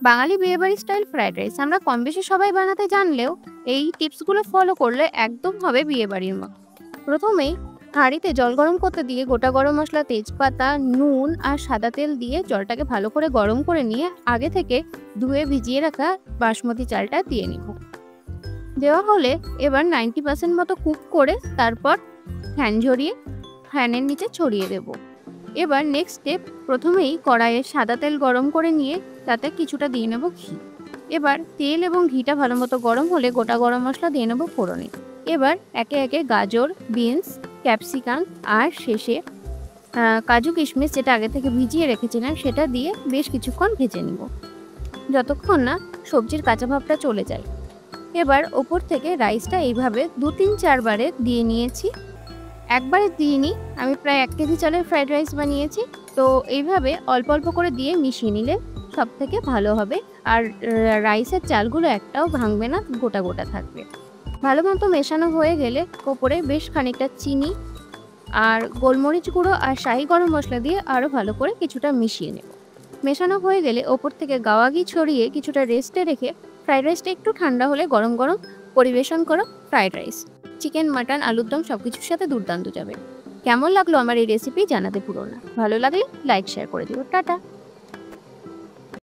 বাঙালি বিয়েবাড়ি style fried rice আমরা কম বেশি সবাই বানাতে জানলেও এই টিপসগুলো ফলো করলে একদম হবে বিয়েবাড়ির মতো। প্রথমেই হাঁড়িতে জল গরম করতে দিয়ে গোটা গরম মশলা, তেজপাতা, নুন আর সাদা তেল দিয়ে জলটাকে ভালো করে গরম করে নিয়ে আগে থেকে ধুয়ে ভিজিয়ে রাখা বাসমতি চালটা দিয়ে নিব। দেওয়া হলে এবার 90% মতো কুক করে তারপর ফ্যান ঝরিয়ে ফ্যানের নিচে ছড়িয়ে দেব। এবার নেক্সট স্টেপ, প্রথমেই কড়াইয়ে সাদা তেল গরম করে নিয়ে তাতে কিছুটা দিয়ে নেব ঘি। এবার তেল এবং ঘিটা ভালো মতো গরম হলে গোটা গরম মশলা দিয়ে নেব ফোড়নে। এবার একে একে গাজর, বিনস, ক্যাপসিকাম আর শেষে কাজু কিশমিশ যেটা আগে থেকে ভিজিয়ে রেখেছিলাম সেটা দিয়ে বেশ কিছুক্ষণ ভেজে নেব, যতক্ষণ না সবজির কাঁচা ভাবটা চলে যায়। এবার ওপর থেকে রাইসটা এইভাবে 2-3-4 বারে দিয়ে নিয়েছি। একবারে দিইনি, আমি প্রায় 1 কেজি চালের ফ্রাইড রাইস বানিয়েছি। তো এইভাবে অল্প অল্প করে দিয়ে মিশিয়ে নিলে সব থেকে ভালো হবে। আর রাইসের চালগুলো একটাও ভাঙবে না, গোটা গোটা থাকবে। ভালো মতো মেশানো হয়ে গেলে ওপরে বেশ খানিকটা চিনি আর গোলমরিচ গুঁড়ো আর শাহি গরম মশলা দিয়ে আরও ভালো করে কিছুটা মিশিয়ে নেব। মেশানো হয়ে গেলে ওপর থেকে গাওয়া ঘি ছড়িয়ে কিছুটা রেস্টে রেখে ফ্রাইড রাইসটা একটু ঠান্ডা হলে গরম গরম পরিবেশন করো। ফ্রাইড রাইস চিকেন, মাটন, আলুর দম সবকিছুর সাথে দুর্দান্ত যাবে। কেমন লাগলো আমার এই রেসিপি জানাতে ভুলো না। ভালো লাগলে লাইক শেয়ার করে দিও। টাটা।